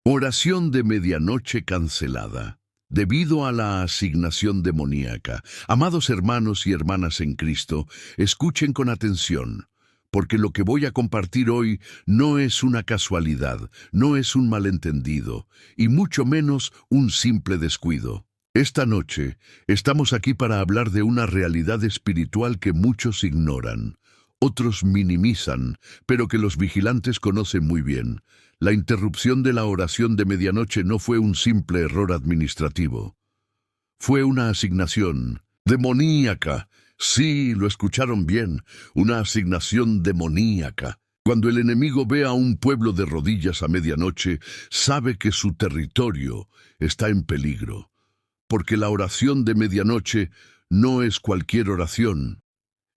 Oración de medianoche cancelada. Debido a la asignación demoníaca, amados hermanos y hermanas en Cristo, escuchen con atención, porque lo que voy a compartir hoy no es una casualidad, no es un malentendido, y mucho menos un simple descuido. Esta noche estamos aquí para hablar de una realidad espiritual que muchos ignoran, otros minimizan, pero que los vigilantes conocen muy bien. La interrupción de la oración de medianoche no fue un simple error administrativo. Fue una asignación demoníaca. Sí, lo escucharon bien, una asignación demoníaca. Cuando el enemigo ve a un pueblo de rodillas a medianoche, sabe que su territorio está en peligro, porque la oración de medianoche no es cualquier oración.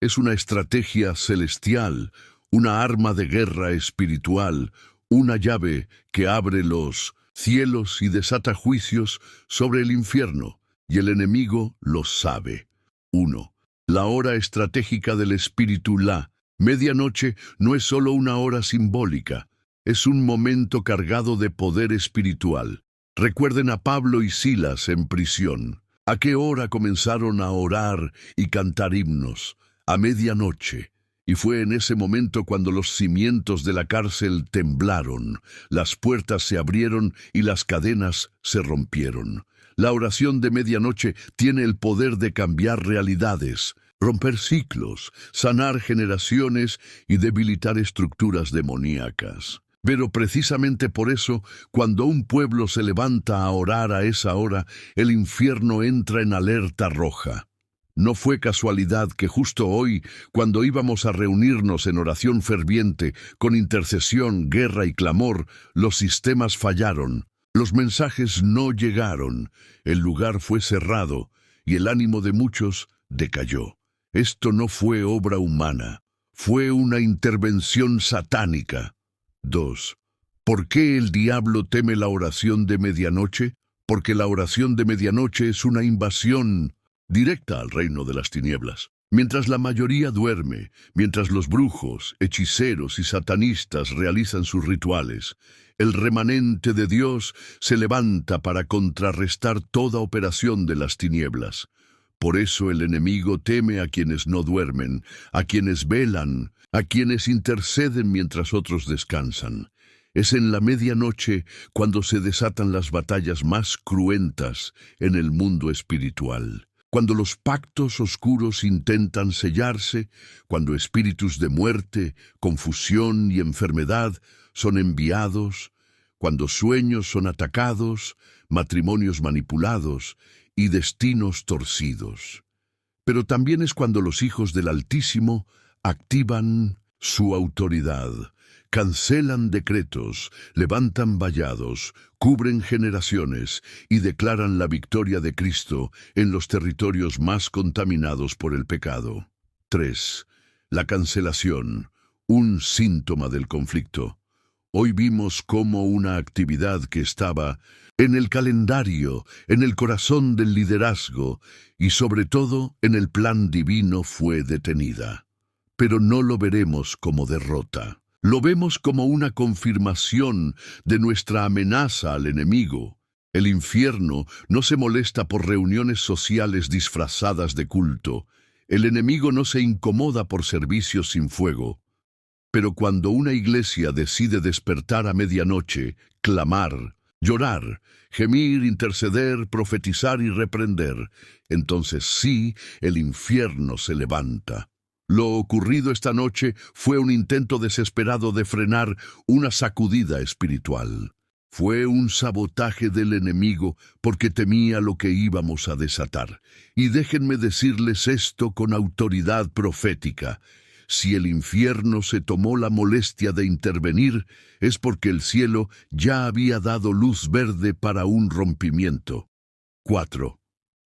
Es una estrategia celestial, una arma de guerra espiritual, una llave que abre los cielos y desata juicios sobre el infierno, y el enemigo lo sabe. 1. La hora estratégica del espíritu La medianoche no es solo una hora simbólica, es un momento cargado de poder espiritual. Recuerden a Pablo y Silas en prisión. ¿A qué hora comenzaron a orar y cantar himnos? A medianoche. Y fue en ese momento cuando los cimientos de la cárcel temblaron, las puertas se abrieron y las cadenas se rompieron. La oración de medianoche tiene el poder de cambiar realidades, romper ciclos, sanar generaciones y debilitar estructuras demoníacas. Pero precisamente por eso, cuando un pueblo se levanta a orar a esa hora, el infierno entra en alerta roja. No fue casualidad que justo hoy, cuando íbamos a reunirnos en oración ferviente, con intercesión, guerra y clamor, los sistemas fallaron, los mensajes no llegaron, el lugar fue cerrado y el ánimo de muchos decayó. Esto no fue obra humana, fue una intervención satánica. 2. ¿Por qué el diablo teme la oración de medianoche? Porque la oración de medianoche es una invasión directa al reino de las tinieblas. Mientras la mayoría duerme, mientras los brujos, hechiceros y satanistas realizan sus rituales, el remanente de Dios se levanta para contrarrestar toda operación de las tinieblas. Por eso el enemigo teme a quienes no duermen, a quienes velan, a quienes interceden mientras otros descansan. Es en la medianoche cuando se desatan las batallas más cruentas en el mundo espiritual. Cuando los pactos oscuros intentan sellarse, cuando espíritus de muerte, confusión y enfermedad son enviados, cuando sueños son atacados, matrimonios manipulados y destinos torcidos. Pero también es cuando los hijos del Altísimo activan su autoridad, cancelan decretos, levantan vallados, cubren generaciones y declaran la victoria de Cristo en los territorios más contaminados por el pecado. 3. La cancelación, un síntoma del conflicto. Hoy vimos cómo una actividad que estaba en el calendario, en el corazón del liderazgo y sobre todo en el plan divino fue detenida. Pero no lo veremos como derrota. Lo vemos como una confirmación de nuestra amenaza al enemigo. El infierno no se molesta por reuniones sociales disfrazadas de culto. El enemigo no se incomoda por servicios sin fuego. Pero cuando una iglesia decide despertar a medianoche, clamar, llorar, gemir, interceder, profetizar y reprender, entonces sí, el infierno se levanta. Lo ocurrido esta noche fue un intento desesperado de frenar una sacudida espiritual. Fue un sabotaje del enemigo porque temía lo que íbamos a desatar. Y déjenme decirles esto con autoridad profética. Si el infierno se tomó la molestia de intervenir, es porque el cielo ya había dado luz verde para un rompimiento. 4.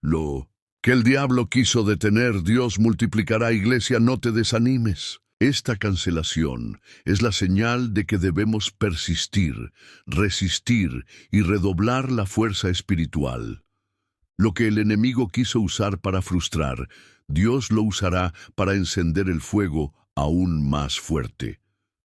Lo que el diablo quiso detener, Dios multiplicará. Iglesia, no te desanimes. Esta cancelación es la señal de que debemos persistir, resistir y redoblar la fuerza espiritual. Lo que el enemigo quiso usar para frustrar, Dios lo usará para encender el fuego aún más fuerte.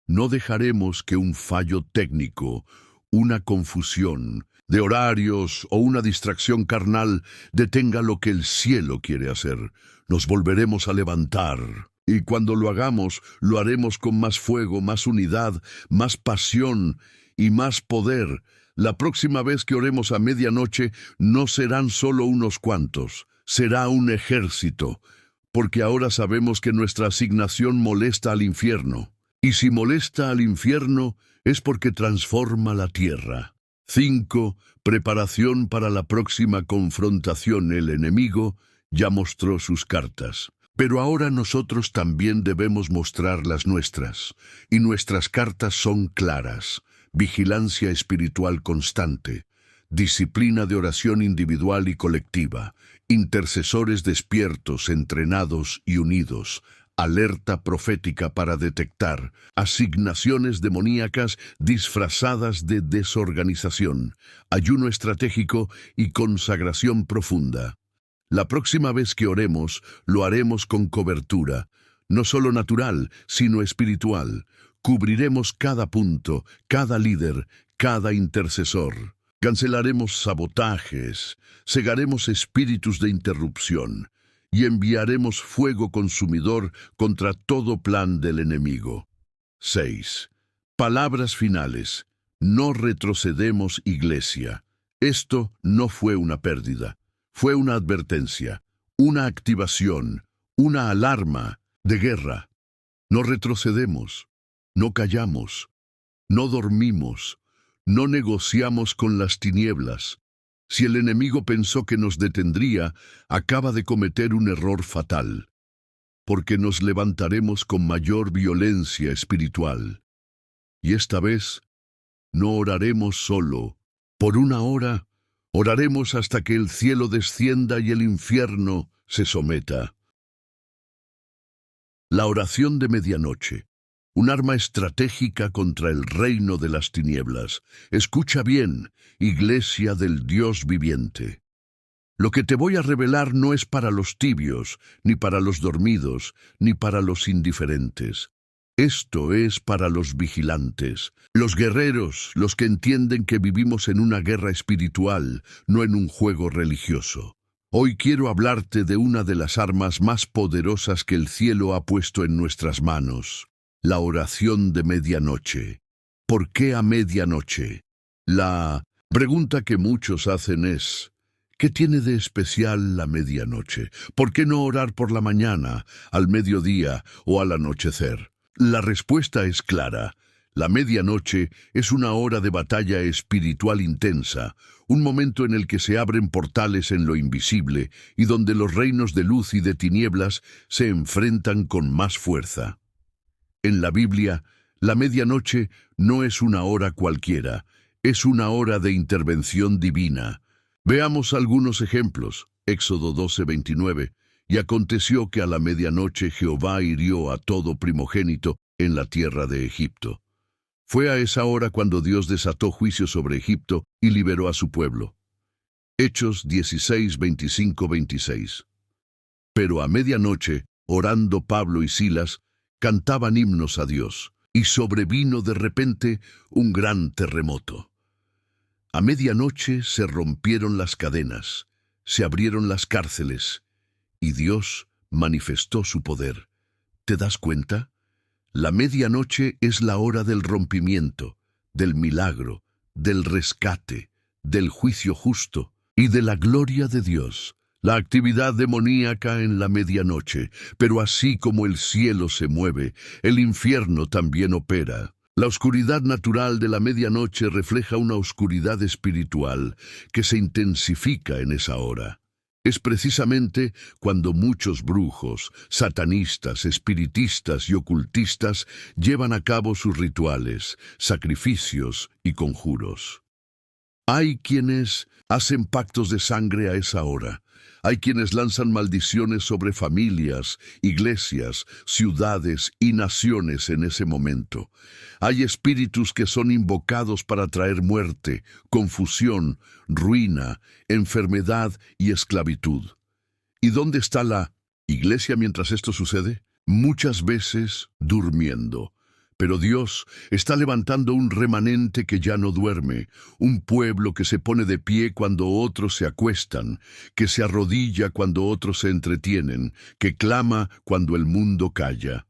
No dejaremos que un fallo técnico, una confusión de horarios o una distracción carnal detenga lo que el cielo quiere hacer. Nos volveremos a levantar. Y cuando lo hagamos, lo haremos con más fuego, más unidad, más pasión y más poder. La próxima vez que oremos a medianoche no serán solo unos cuantos, será un ejército, porque ahora sabemos que nuestra asignación molesta al infierno. Y si molesta al infierno, es porque transforma la tierra. 5. Preparación para la próxima confrontación. El enemigo ya mostró sus cartas. Pero ahora nosotros también debemos mostrar las nuestras. Y nuestras cartas son claras. Vigilancia espiritual constante. Disciplina de oración individual y colectiva. Intercesores despiertos, entrenados y unidos. Alerta profética para detectar asignaciones demoníacas disfrazadas de desorganización, ayuno estratégico y consagración profunda. La próxima vez que oremos, lo haremos con cobertura, no solo natural, sino espiritual. Cubriremos cada punto, cada líder, cada intercesor. Cancelaremos sabotajes, cegaremos espíritus de interrupción y enviaremos fuego consumidor contra todo plan del enemigo. 6. Palabras finales. No retrocedemos, iglesia. Esto no fue una pérdida, fue una advertencia, una activación, una alarma de guerra. No retrocedemos, no callamos, no dormimos, no negociamos con las tinieblas. Si el enemigo pensó que nos detendría, acaba de cometer un error fatal, porque nos levantaremos con mayor violencia espiritual. Y esta vez, no oraremos solo. Por una hora, oraremos hasta que el cielo descienda y el infierno se someta. La oración de medianoche. Un arma estratégica contra el reino de las tinieblas. Escucha bien, iglesia del Dios viviente. Lo que te voy a revelar no es para los tibios, ni para los dormidos, ni para los indiferentes. Esto es para los vigilantes, los guerreros, los que entienden que vivimos en una guerra espiritual, no en un juego religioso. Hoy quiero hablarte de una de las armas más poderosas que el cielo ha puesto en nuestras manos. La oración de medianoche. ¿Por qué a medianoche? La pregunta que muchos hacen es, ¿qué tiene de especial la medianoche? ¿Por qué no orar por la mañana, al mediodía o al anochecer? La respuesta es clara. La medianoche es una hora de batalla espiritual intensa, un momento en el que se abren portales en lo invisible y donde los reinos de luz y de tinieblas se enfrentan con más fuerza. En la Biblia, la medianoche no es una hora cualquiera, es una hora de intervención divina. Veamos algunos ejemplos. Éxodo 12:29. Y aconteció que a la medianoche Jehová hirió a todo primogénito en la tierra de Egipto. Fue a esa hora cuando Dios desató juicio sobre Egipto y liberó a su pueblo. Hechos 16:25-26. Pero a medianoche, orando Pablo y Silas, cantaban himnos a Dios, y sobrevino de repente un gran terremoto. A medianoche se rompieron las cadenas, se abrieron las cárceles, y Dios manifestó su poder. ¿Te das cuenta? La medianoche es la hora del rompimiento, del milagro, del rescate, del juicio justo y de la gloria de Dios. La actividad demoníaca en la medianoche, pero así como el cielo se mueve, el infierno también opera. La oscuridad natural de la medianoche refleja una oscuridad espiritual que se intensifica en esa hora. Es precisamente cuando muchos brujos, satanistas, espiritistas y ocultistas llevan a cabo sus rituales, sacrificios y conjuros. Hay quienes hacen pactos de sangre a esa hora. Hay quienes lanzan maldiciones sobre familias, iglesias, ciudades y naciones en ese momento. Hay espíritus que son invocados para traer muerte, confusión, ruina, enfermedad y esclavitud. ¿Y dónde está la iglesia mientras esto sucede? Muchas veces durmiendo. Pero Dios está levantando un remanente que ya no duerme, un pueblo que se pone de pie cuando otros se acuestan, que se arrodilla cuando otros se entretienen, que clama cuando el mundo calla.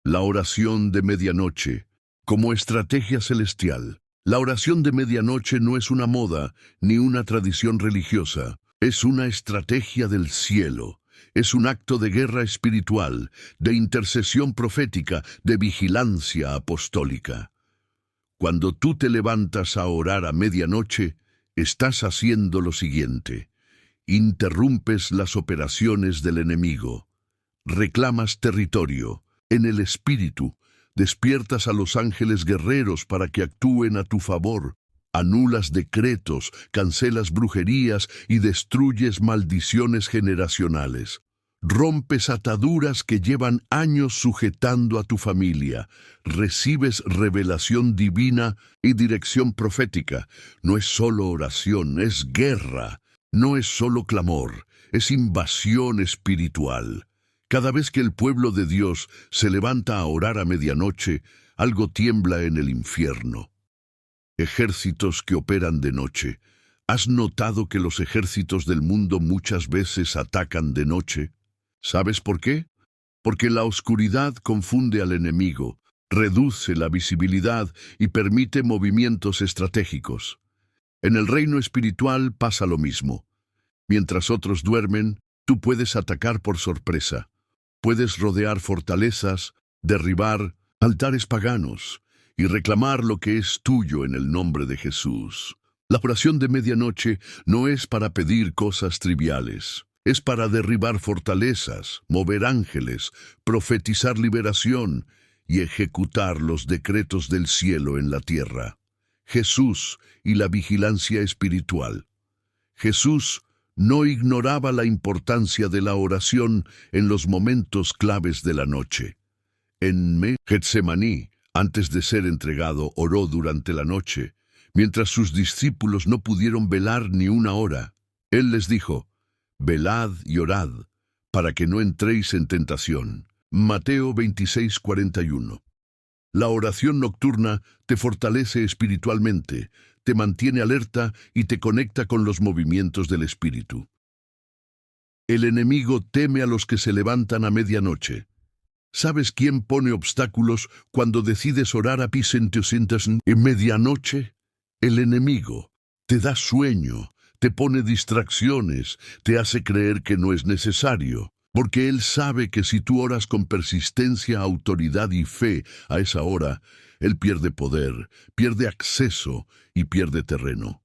La oración de medianoche, como estrategia celestial. La oración de medianoche no es una moda ni una tradición religiosa, es una estrategia del cielo. Es un acto de guerra espiritual, de intercesión profética, de vigilancia apostólica. Cuando tú te levantas a orar a medianoche, estás haciendo lo siguiente. Interrumpes las operaciones del enemigo. Reclamas territorio. En el espíritu, despiertas a los ángeles guerreros para que actúen a tu favor. Anulas decretos, cancelas brujerías y destruyes maldiciones generacionales. Rompes ataduras que llevan años sujetando a tu familia. Recibes revelación divina y dirección profética. No es solo oración, es guerra. No es solo clamor, es invasión espiritual. Cada vez que el pueblo de Dios se levanta a orar a medianoche, algo tiembla en el infierno. Ejércitos que operan de noche. ¿Has notado que los ejércitos del mundo muchas veces atacan de noche? ¿Sabes por qué? Porque la oscuridad confunde al enemigo, reduce la visibilidad y permite movimientos estratégicos. En el reino espiritual pasa lo mismo. Mientras otros duermen, tú puedes atacar por sorpresa. Puedes rodear fortalezas, derribar altares paganos y reclamar lo que es tuyo en el nombre de Jesús. La oración de medianoche no es para pedir cosas triviales. Es para derribar fortalezas, mover ángeles, profetizar liberación y ejecutar los decretos del cielo en la tierra. Jesús y la vigilancia espiritual. Jesús no ignoraba la importancia de la oración en los momentos claves de la noche. En Getsemaní, antes de ser entregado, oró durante la noche, mientras sus discípulos no pudieron velar ni una hora. Él les dijo: velad y orad, para que no entréis en tentación. Mateo 26:41. La oración nocturna te fortalece espiritualmente, te mantiene alerta y te conecta con los movimientos del espíritu. El enemigo teme a los que se levantan a medianoche. ¿Sabes quién pone obstáculos cuando decides orar a en medianoche? El enemigo. Te da sueño, te pone distracciones, te hace creer que no es necesario, porque él sabe que si tú oras con persistencia, autoridad y fe a esa hora, él pierde poder, pierde acceso y pierde terreno.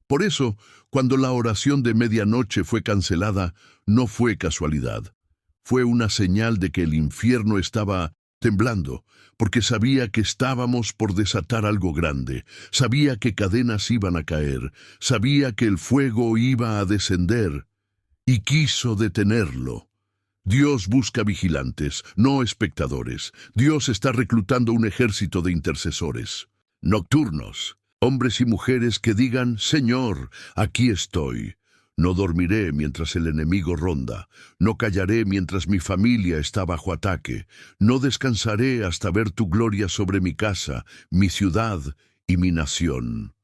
Por eso, cuando la oración de medianoche fue cancelada, no fue casualidad. Fue una señal de que el infierno estaba temblando, porque sabía que estábamos por desatar algo grande, sabía que cadenas iban a caer, sabía que el fuego iba a descender, y quiso detenerlo. Dios busca vigilantes, no espectadores. Dios está reclutando un ejército de intercesores nocturnos, hombres y mujeres que digan: Señor, aquí estoy. No dormiré mientras el enemigo ronda, no callaré mientras mi familia está bajo ataque, no descansaré hasta ver tu gloria sobre mi casa, mi ciudad y mi nación.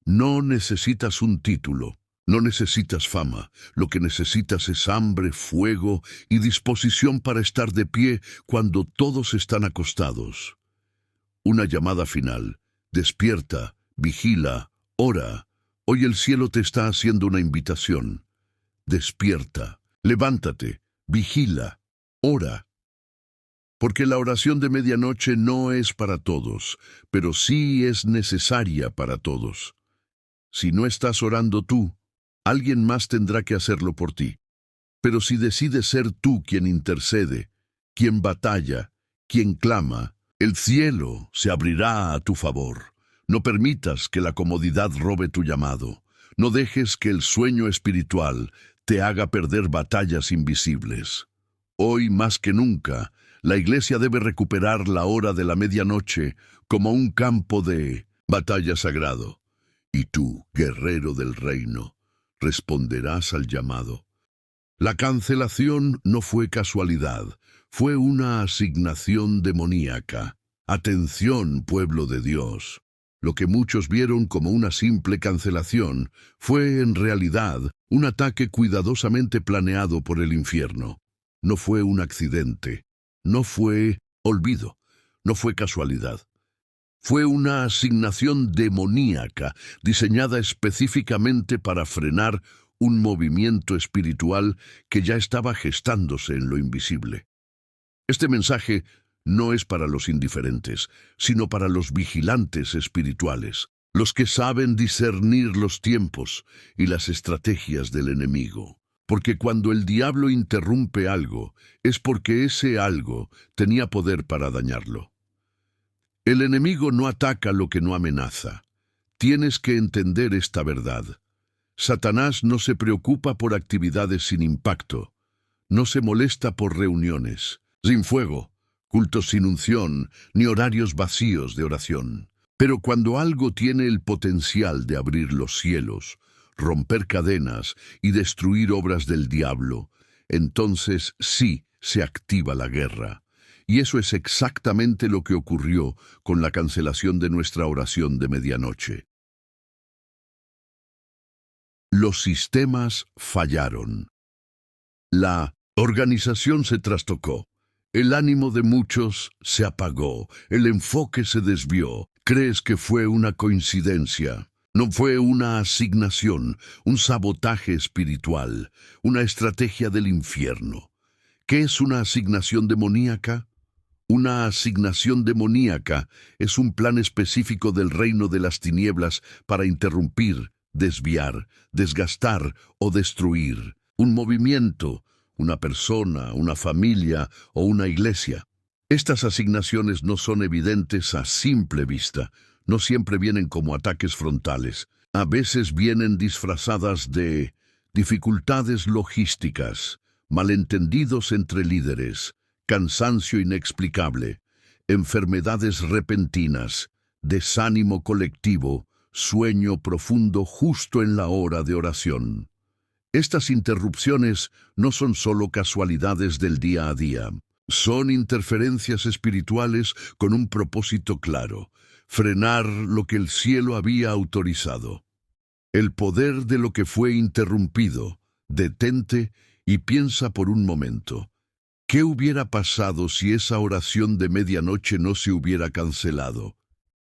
No necesitas un título, no necesitas fama, lo que necesitas es hambre, fuego y disposición para estar de pie cuando todos están acostados. Una llamada final: despierta, vigila, ora. Hoy el cielo te está haciendo una invitación. Despierta, levántate, vigila, ora. Porque la oración de medianoche no es para todos, pero sí es necesaria para todos. Si no estás orando tú, alguien más tendrá que hacerlo por ti. Pero si decides ser tú quien intercede, quien batalla, quien clama, el cielo se abrirá a tu favor. No permitas que la comodidad robe tu llamado. No dejes que el sueño espiritual te haga perder batallas invisibles. Hoy más que nunca, la Iglesia debe recuperar la hora de la medianoche como un campo de batalla sagrado. Y tú, guerrero del reino, responderás al llamado. La cancelación no fue casualidad, fue una asignación demoníaca. Atención, pueblo de Dios. Lo que muchos vieron como una simple cancelación fue en realidad un ataque cuidadosamente planeado por el infierno. No fue un accidente, no fue olvido, no fue casualidad. Fue una asignación demoníaca diseñada específicamente para frenar un movimiento espiritual que ya estaba gestándose en lo invisible. Este mensaje no es para los indiferentes, sino para los vigilantes espirituales, los que saben discernir los tiempos y las estrategias del enemigo. Porque cuando el diablo interrumpe algo, es porque ese algo tenía poder para dañarlo. El enemigo no ataca lo que no amenaza. Tienes que entender esta verdad. Satanás no se preocupa por actividades sin impacto. No se molesta por reuniones sin fuego, cultos sin unción, ni horarios vacíos de oración. Pero cuando algo tiene el potencial de abrir los cielos, romper cadenas y destruir obras del diablo, entonces sí se activa la guerra. Y eso es exactamente lo que ocurrió con la cancelación de nuestra oración de medianoche. Los sistemas fallaron. La organización se trastocó. El ánimo de muchos se apagó. El enfoque se desvió. ¿Crees que fue una coincidencia? No fue una asignación, un sabotaje espiritual, una estrategia del infierno. ¿Qué es una asignación demoníaca? Una asignación demoníaca es un plan específico del reino de las tinieblas para interrumpir, desviar, desgastar o destruir un movimiento, una persona, una familia o una iglesia. Estas asignaciones no son evidentes a simple vista, no siempre vienen como ataques frontales. A veces vienen disfrazadas de dificultades logísticas, malentendidos entre líderes, cansancio inexplicable, enfermedades repentinas, desánimo colectivo, sueño profundo justo en la hora de oración. Estas interrupciones no son solo casualidades del día a día, son interferencias espirituales con un propósito claro: frenar lo que el cielo había autorizado. El poder de lo que fue interrumpido. Detente y piensa por un momento. ¿Qué hubiera pasado si esa oración de medianoche no se hubiera cancelado?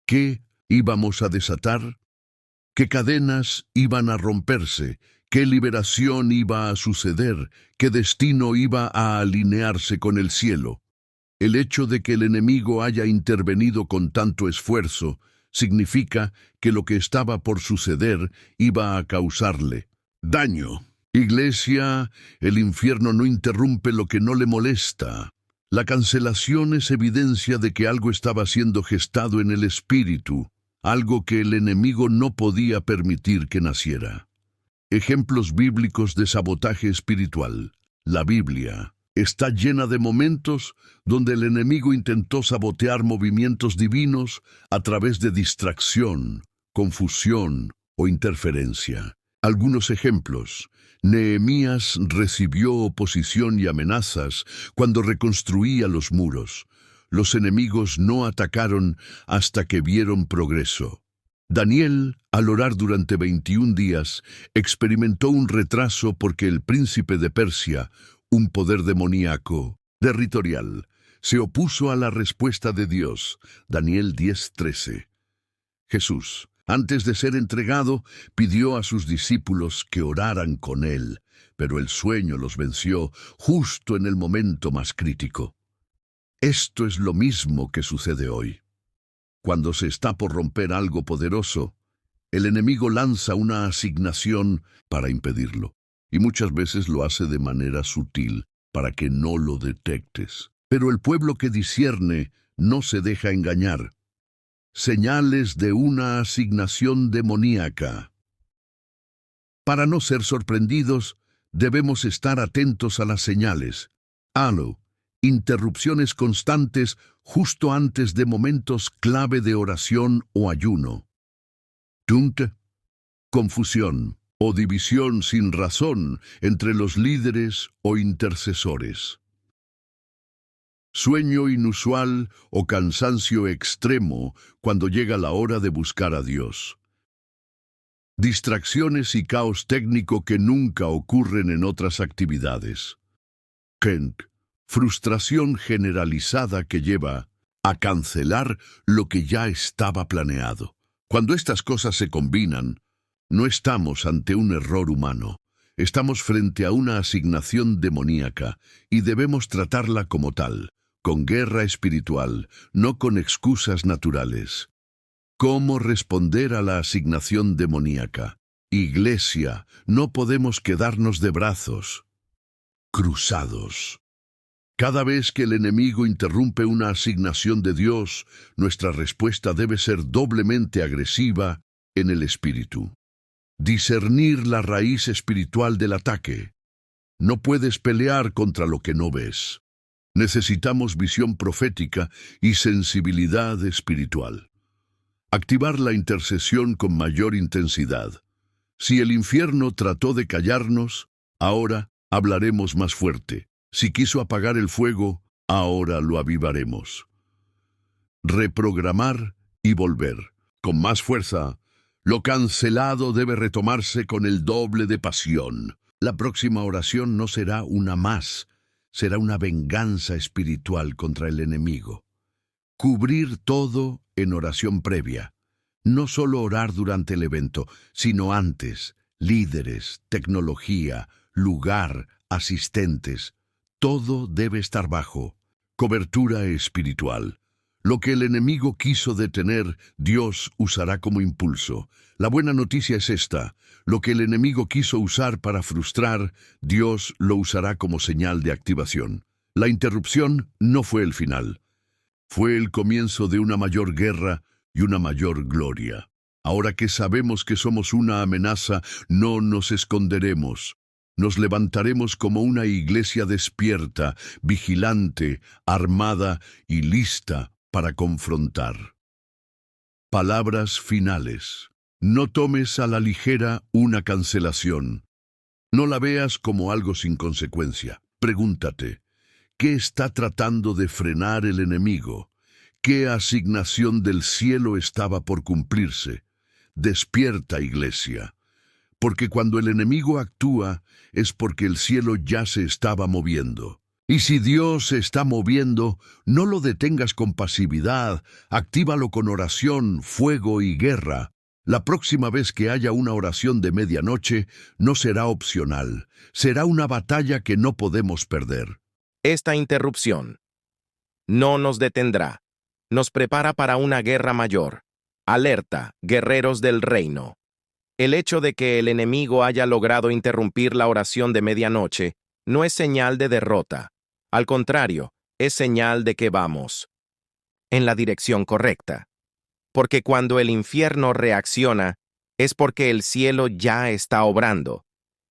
¿Qué íbamos a desatar? ¿Qué cadenas iban a romperse? ¿Qué liberación iba a suceder? ¿Qué destino iba a alinearse con el cielo? El hecho de que el enemigo haya intervenido con tanto esfuerzo significa que lo que estaba por suceder iba a causarle daño. Iglesia, el infierno no interrumpe lo que no le molesta. La cancelación es evidencia de que algo estaba siendo gestado en el espíritu, algo que el enemigo no podía permitir que naciera. Ejemplos bíblicos de sabotaje espiritual. La Biblia está llena de momentos donde el enemigo intentó sabotear movimientos divinos a través de distracción, confusión o interferencia. Algunos ejemplos. Nehemías recibió oposición y amenazas cuando reconstruía los muros. Los enemigos no atacaron hasta que vieron progreso. Daniel, al orar durante 21 días, experimentó un retraso porque el príncipe de Persia, un poder demoníaco, territorial, se opuso a la respuesta de Dios. Daniel 10:13. Jesús, antes de ser entregado, pidió a sus discípulos que oraran con él, pero el sueño los venció justo en el momento más crítico. Esto es lo mismo que sucede hoy. Cuando se está por romper algo poderoso, el enemigo lanza una asignación para impedirlo, y muchas veces lo hace de manera sutil para que no lo detectes. Pero el pueblo que discierne no se deja engañar. Señales de una asignación demoníaca. Para no ser sorprendidos, debemos estar atentos a las señales. Interrupciones constantes justo antes de momentos clave de oración o ayuno. Confusión o división sin razón entre los líderes o intercesores. sueño inusual o cansancio extremo cuando llega la hora de buscar a Dios. Distracciones y caos técnico que nunca ocurren en otras actividades. Kent, frustración generalizada que lleva a cancelar lo que ya estaba planeado. Cuando estas cosas se combinan, no estamos ante un error humano. Estamos frente a una asignación demoníaca y debemos tratarla como tal, con guerra espiritual, no con excusas naturales. ¿Cómo responder a la asignación demoníaca? Iglesia, no podemos quedarnos de brazos cruzados. Cada vez que el enemigo interrumpe una asignación de Dios, nuestra respuesta debe ser doblemente agresiva en el espíritu. Discernir la raíz espiritual del ataque. No puedes pelear contra lo que no ves. Necesitamos visión profética y sensibilidad espiritual. Activar la intercesión con mayor intensidad. Si el infierno trató de callarnos, ahora hablaremos más fuerte. Si quiso apagar el fuego, ahora lo avivaremos. Reprogramar y volver. Con más fuerza, lo cancelado debe retomarse con el doble de pasión. La próxima oración no será una más, será una venganza espiritual contra el enemigo. Cubrir todo en oración previa. No solo orar durante el evento, sino antes. Líderes, tecnología, lugar, asistentes. Todo debe estar bajo cobertura espiritual. Lo que el enemigo quiso detener, Dios usará como impulso. La buena noticia es esta: lo que el enemigo quiso usar para frustrar, Dios lo usará como señal de activación. La interrupción no fue el final. Fue el comienzo de una mayor guerra y una mayor gloria. Ahora que sabemos que somos una amenaza, no nos esconderemos. Nos levantaremos como una iglesia despierta, vigilante, armada y lista para confrontar. Palabras finales. No tomes a la ligera una cancelación. No la veas como algo sin consecuencia. Pregúntate, ¿qué está tratando de frenar el enemigo? ¿Qué asignación del cielo estaba por cumplirse? Despierta, iglesia. Porque cuando el enemigo actúa, es porque el cielo ya se estaba moviendo. Y si Dios se está moviendo, no lo detengas con pasividad, actívalo con oración, fuego y guerra. La próxima vez que haya una oración de medianoche, no será opcional, será una batalla que no podemos perder. Esta interrupción no nos detendrá. Nos prepara para una guerra mayor. Alerta, guerreros del reino. El hecho de que el enemigo haya logrado interrumpir la oración de medianoche no es señal de derrota. Al contrario, es señal de que vamos en la dirección correcta. Porque cuando el infierno reacciona, es porque el cielo ya está obrando.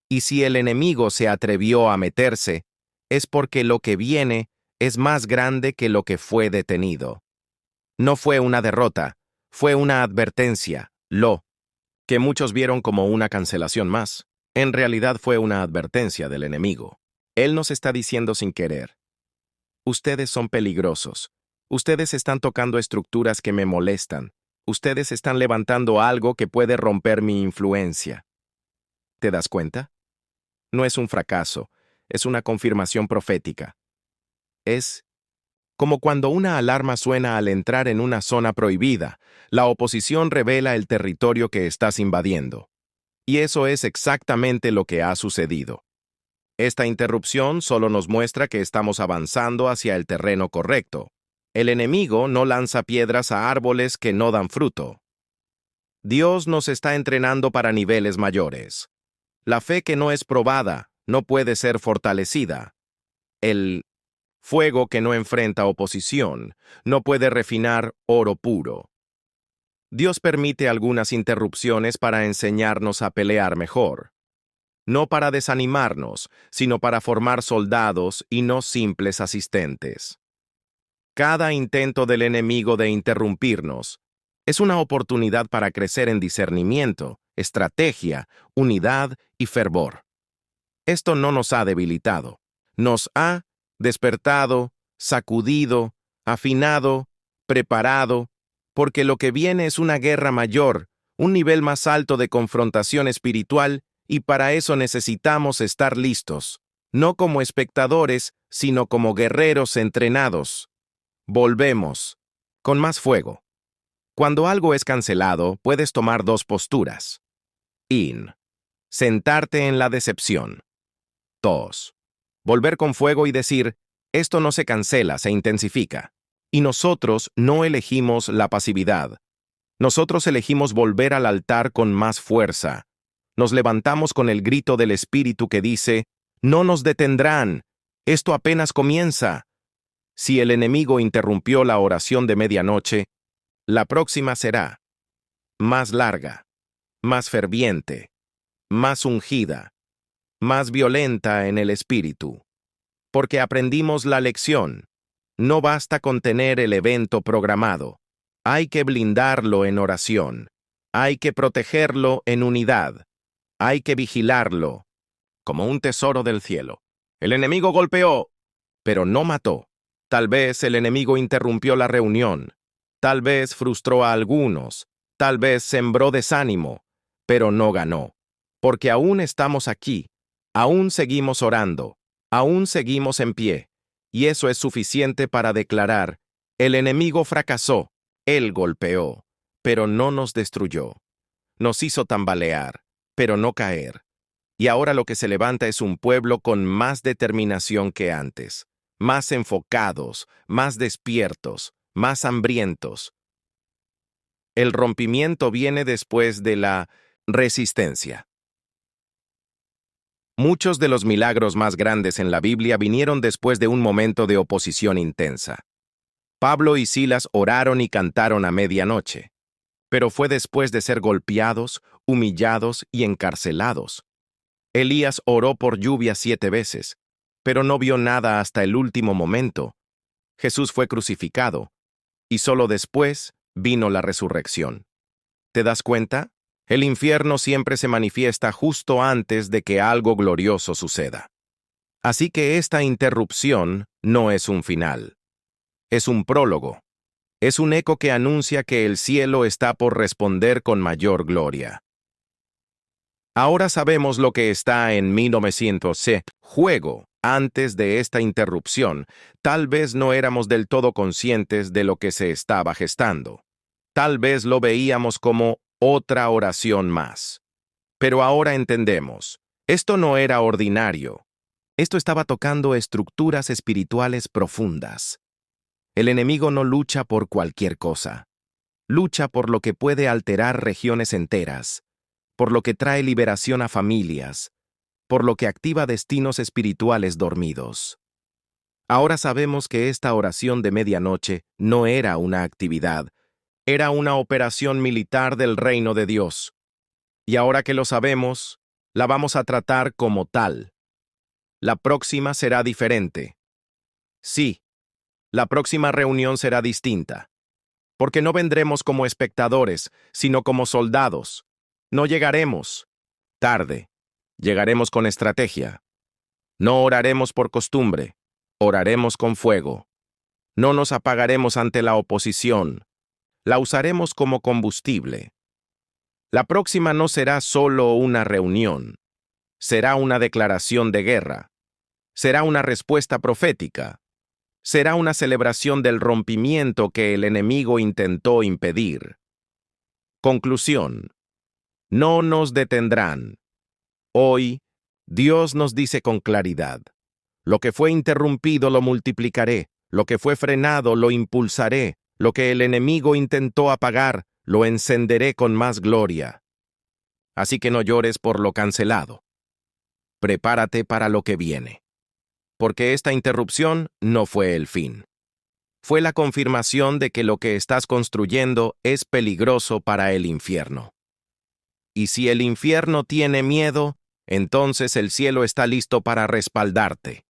Y si el enemigo se atrevió a meterse, es porque lo que viene es más grande que lo que fue detenido. No fue una derrota, fue una advertencia, que muchos vieron como una cancelación más. En realidad fue una advertencia del enemigo. Él nos está diciendo sin querer: ustedes son peligrosos. Ustedes están tocando estructuras que me molestan. Ustedes están levantando algo que puede romper mi influencia. ¿Te das cuenta? No es un fracaso, es una confirmación profética. Es como cuando una alarma suena al entrar en una zona prohibida. La oposición revela el territorio que estás invadiendo. Y eso es exactamente lo que ha sucedido. Esta interrupción solo nos muestra que estamos avanzando hacia el terreno correcto. El enemigo no lanza piedras a árboles que no dan fruto. Dios nos está entrenando para niveles mayores. La fe que no es probada no puede ser fortalecida. El fuego que no enfrenta oposición no puede refinar oro puro. Dios permite algunas interrupciones para enseñarnos a pelear mejor. No para desanimarnos, sino para formar soldados y no simples asistentes. Cada intento del enemigo de interrumpirnos es una oportunidad para crecer en discernimiento, estrategia, unidad y fervor. Esto no nos ha debilitado, nos ha despertado sacudido, afinado, preparado, porque lo que viene es una guerra mayor, un nivel más alto de confrontación espiritual, y para eso necesitamos estar listos, no como espectadores, sino como guerreros entrenados. Volvemos, con más fuego. Cuando algo es cancelado, puedes tomar dos posturas. Sentarte en la decepción. 2. Volver con fuego y decir, esto no se cancela, se intensifica. Y nosotros no elegimos la pasividad. Nosotros elegimos volver al altar con más fuerza. Nos levantamos con el grito del Espíritu que dice, no nos detendrán, esto apenas comienza. Si el enemigo interrumpió la oración de medianoche, la próxima será más larga, más ferviente, más ungida, más violenta en el espíritu. Porque aprendimos la lección. No basta con tener el evento programado. Hay que blindarlo en oración. Hay que protegerlo en unidad. Hay que vigilarlo, como un tesoro del cielo. El enemigo golpeó, pero no mató. Tal vez el enemigo interrumpió la reunión. Tal vez frustró a algunos. Tal vez sembró desánimo, pero no ganó. Porque aún estamos aquí. Aún seguimos orando. Aún seguimos en pie. Y eso es suficiente para declarar, el enemigo fracasó. Él golpeó, pero no nos destruyó. Nos hizo tambalear, pero no caer. Y ahora lo que se levanta es un pueblo con más determinación que antes, más enfocados, más despiertos, más hambrientos. El rompimiento viene después de la resistencia. Muchos de los milagros más grandes en la Biblia vinieron después de un momento de oposición intensa. Pablo y Silas oraron y cantaron a medianoche, pero fue después de ser golpeados, humillados y encarcelados. Elías oró por lluvia 7 veces, pero no vio nada hasta el último momento. Jesús fue crucificado, y solo después vino la resurrección. ¿Te das cuenta? El infierno siempre se manifiesta justo antes de que algo glorioso suceda. Así que esta interrupción no es un final. Es un prólogo. Es un eco que anuncia que el cielo está por responder con mayor gloria. Ahora sabemos lo que está en 1900 juego. Antes de esta interrupción, tal vez no éramos del todo conscientes de lo que se estaba gestando. Tal vez lo veíamos como otra oración más. Pero ahora entendemos. Esto no era ordinario. Esto estaba tocando estructuras espirituales profundas. El enemigo no lucha por cualquier cosa. Lucha por lo que puede alterar regiones enteras, por lo que trae liberación a familias, por lo que activa destinos espirituales dormidos. Ahora sabemos que esta oración de medianoche no era una actividad, era una operación militar del reino de Dios. Y ahora que lo sabemos, la vamos a tratar como tal. La próxima será diferente. Sí, la próxima reunión será distinta. Porque no vendremos como espectadores, sino como soldados. No llegaremos tarde. Llegaremos con estrategia. No oraremos por costumbre. Oraremos con fuego. No nos apagaremos ante la oposición. La usaremos como combustible. La próxima no será solo una reunión. Será una declaración de guerra. Será una respuesta profética. Será una celebración del rompimiento que el enemigo intentó impedir. Conclusión. No nos detendrán. Hoy, Dios nos dice con claridad, lo que fue interrumpido lo multiplicaré, lo que fue frenado lo impulsaré, lo que el enemigo intentó apagar, lo encenderé con más gloria. Así que no llores por lo cancelado. Prepárate para lo que viene. Porque esta interrupción no fue el fin. Fue la confirmación de que lo que estás construyendo es peligroso para el infierno. Y si el infierno tiene miedo, entonces el cielo está listo para respaldarte.